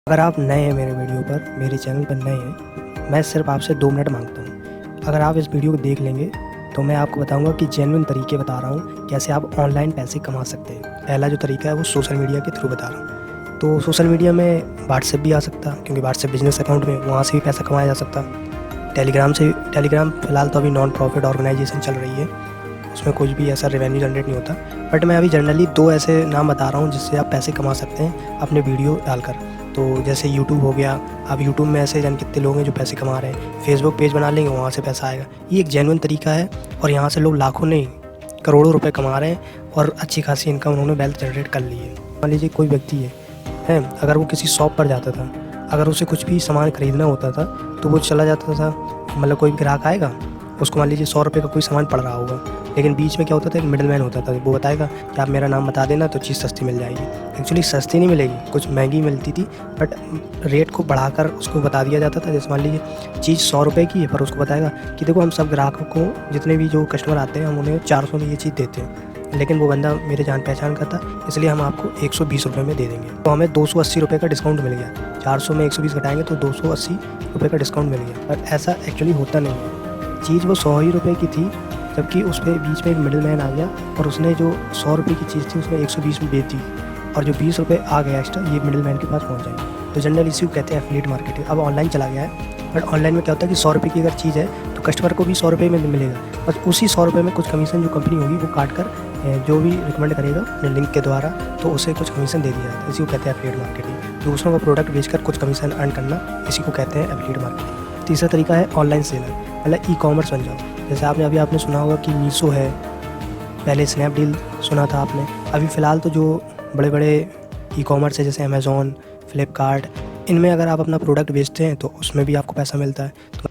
अगर आप नए हैं मेरे वीडियो पर, मेरे चैनल पर नए हैं, मैं सिर्फ आपसे 2 मिनट मांगता हूँ। अगर आप इस वीडियो को देख लेंगे तो मैं आपको बताऊँगा कि जेन्युइन तरीके बता रहा हूँ कैसे आप ऑनलाइन पैसे कमा सकते हैं। पहला जो तरीका है वो सोशल मीडिया के थ्रू बता रहा हूँ। तो सोशल मीडिया में व्हाट्सएप भी आ सकता, क्योंकि व्हाट्सएप बिजनेस अकाउंट में वहाँ से भी पैसा कमाया जा सकता। टेलीग्राम फ़िलहाल तो अभी नॉन प्रॉफिट ऑर्गेनाइजेशन चल रही है, उसमें कुछ भी ऐसा रेवेन्यू जनरेट नहीं होता। बट मैं अभी जनरली 2 ऐसे नाम बता रहा हूँ जिससे आप पैसे कमा सकते हैं अपने वीडियो डालकर। तो जैसे यूट्यूब हो गया, अब यूट्यूब में ऐसे जान कितने लोग हैं जो पैसे कमा रहे हैं। फेसबुक पेज बना लेंगे, वहाँ से पैसा आएगा। ये एक जेन्युइन तरीका है और यहाँ से लोग लाखों नहीं करोड़ों रुपए कमा रहे हैं और अच्छी खासी इनकम उन्होंने वेल्थ जनरेट कर ली है। मान लीजिए कोई व्यक्ति है अगर वो किसी शॉप पर जाता था, अगर उसे कुछ भी सामान खरीदना होता था तो वो चला जाता था, मतलब कोई भी ग्राहक आएगा, उसको मान लीजिए 100 रुपये का कोई सामान पड़ रहा होगा, लेकिन बीच में क्या होता था, एक मिडल मैन होता था, वो बताएगा कि आप मेरा नाम बता देना तो चीज़ सस्ती मिल जाएगी। एक्चुअली सस्ती नहीं मिलेगी, कुछ महंगी मिलती थी, बट रेट को बढ़ाकर उसको बता दिया जाता था। जैसे मान लीजिए चीज़ 100 रुपये की है, पर उसको बताएगा कि देखो हम सब ग्राहकों को, जितने भी जो कस्टमर आते हैं, हम उन्हें 400 में ये चीज़ देते हैं, लेकिन वो बंदा मेरे जान पहचान का था, इसलिए हम आपको 120 रुपये में दे देंगे। तो हमें 280 रुपये का डिस्काउंट मिल गया। 400 में 120 घटाएंगे तो 280 रुपये का डिस्काउंट मिल गया। पर ऐसा एक्चुअली होता नहीं है। चीज़ वो 100 ही रुपये की थी, जबकि उस पर बीच में एक मिडिल मैन आ गया और उसने जो 100 रुपये की चीज़ थी उसने 120 में बेच दी, और जो 20 रुपये आ गया एक्स्ट्रा, ये मिडिल मैन के पास पहुंच जाएंगे। तो जनरली इसी को कहते हैं एफिलिएट मार्केटिंग। अब ऑनलाइन चला गया है, बट ऑनलाइन में क्या होता है कि 100 रुपये की अगर चीज़ है तो कस्टमर को भी 100 रुपये में मिलेगा, बस उसी 100 रुपये में कुछ कमीशन जो कंपनी होगी वो काट कर जो भी रिकमेंड करेगा अपने लिंक के द्वारा, तो उसे कुछ कमीशन दे दिया जाता है। इसी को कहते हैं एफिलिएट मार्केटिंग। दूसरों का प्रोडक्ट बेचकर कुछ कमीशन अर्न करना, इसी को कहते हैं एफिलिएट मार्केटिंग। तीसरा तरीका है ऑनलाइन सेलर, मतलब ई-कॉमर्स बन जाओ। जैसे आपने सुना होगा कि मीशो है, पहले स्नैपडील सुना था आपने। अभी फ़िलहाल तो जो बड़े बड़े ई-कॉमर्स है जैसे अमेज़ॉन, फ्लिपकार्ट, इनमें अगर आप अपना प्रोडक्ट बेचते हैं तो उसमें भी आपको पैसा मिलता है। तो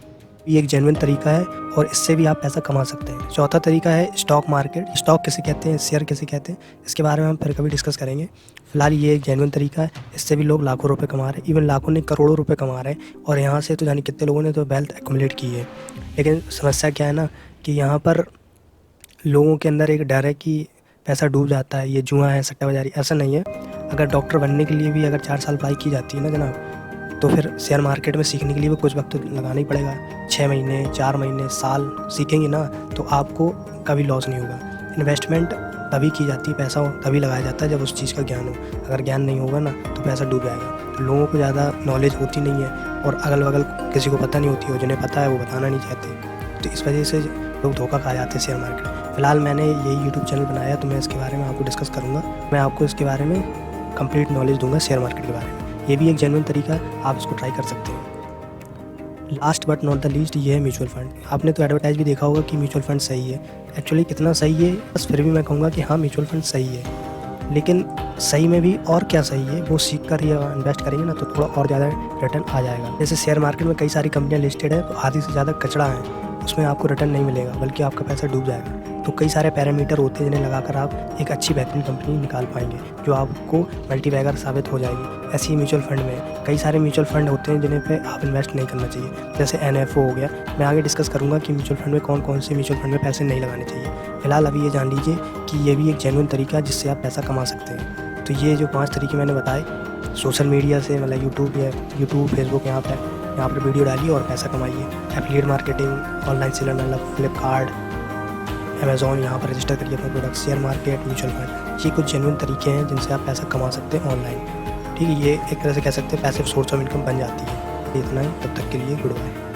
ये एक जेन्युइन तरीका है और इससे भी आप पैसा कमा सकते हैं। चौथा तरीका है स्टॉक मार्केट। स्टॉक किसे कहते हैं, शेयर किसे कहते हैं, इसके बारे में हम फिर कभी डिस्कस करेंगे। फिलहाल ये एक जेन्युइन तरीका है, इससे भी लोग लाखों रुपए कमा रहे हैं, इवन लाखों नहीं करोड़ों रुपए कमा रहे हैं। और यहाँ से तो जाने कितने लोगों ने तो वेल्थ एक्युमुलेट की है। लेकिन समस्या क्या है ना कि यहाँ पर लोगों के अंदर एक डर है कि पैसा डूब जाता है, ये जुआ है, सट्टाबाज़ारी। ऐसा नहीं है। अगर डॉक्टर बनने के लिए भी अगर 4 साल पढ़ाई की जाती है ना जनाब, तो फिर शेयर मार्केट में सीखने के लिए भी कुछ वक्त तो लगाना ही पड़ेगा। 6 महीने, 4 महीने, साल सीखेंगे ना तो आपको कभी लॉस नहीं होगा। इन्वेस्टमेंट तभी की जाती है, पैसा तभी लगाया जाता है जब उस चीज़ का ज्ञान हो। अगर ज्ञान नहीं होगा ना तो पैसा डूब जाएगा। तो लोगों को ज़्यादा नॉलेज होती नहीं है और अगल बगल किसी को पता नहीं होती है, जिन्हें पता है वो बताना नहीं चाहते, तो इस वजह से लोग धोखा खा जाते हैं शेयर मार्केट में। फ़िलहाल मैंने यही यूट्यूब चैनल बनाया तो मैं इसके बारे में आपको डिस्कस करूँगा। मैं आपको इसके बारे में कंप्लीट नॉलेज दूंगा शेयर मार्केट के बारे में। ये भी एक जेन्युइन तरीका है, आप इसको ट्राई कर सकते हैं। Last but not the least, ये है म्यूचुअल फंड। आपने तो एडवर्टाइज भी देखा होगा कि म्यूचुअल फंड सही है। एक्चुअली कितना सही है, बस फिर भी मैं कहूँगा कि हाँ म्यूचुअल फंड सही है, लेकिन सही में भी और क्या सही है वो सीख कर या इन्वेस्ट करेंगे ना तो थोड़ा और ज़्यादा रिटर्न आ जाएगा। जैसे शेयर मार्केट में कई सारी कंपनियाँ लिस्टेड है, तो आधी से ज़्यादा कचड़ा है, उसमें आपको रिटर्न नहीं मिलेगा, बल्कि आपका पैसा डूब जाएगा। तो कई सारे पैरामीटर होते हैं जिन्हें लगाकर आप एक अच्छी बेहतरीन कंपनी निकाल पाएंगे जो आपको मल्टीबैगर साबित हो जाएगी। ऐसे ही म्यूचुअल फंड में कई सारे म्यूचुअल फंड होते हैं जिन्हें पे आप इन्वेस्ट नहीं करना चाहिए, जैसे NFO हो गया। मैं आगे डिस्कस करूंगा कि म्यूचुअल फंड में कौन कौन से म्यूचुअल फंड में पैसे नहीं लगाने चाहिए। फिलहाल अभी ये जान लीजिए कि ये भी एक जेन्युइन तरीका है जिससे आप पैसा कमा सकते हैं। तो ये जो 5 तरीके मैंने बताए, सोशल मीडिया से, मतलब यूट्यूब, फेसबुक, यहाँ पर वीडियो डालिए और पैसा कमाइए। एफिलिएट मार्केटिंग, ऑनलाइन सेलर मतलब फ्लिपकार्ट, अमेज़ॉन, यहाँ पर रजिस्टर करिए अपना product. Share market, mutual fund, ये कुछ जेन्युइन तरीके हैं जिनसे आप पैसा कमा सकते हैं ऑनलाइन। ठीक है, ये एक तरह से कह सकते हैं पैसिव सोर्स ऑफ इनकम बन जाती है। इतना ही, तब तक के लिए गुड बाय।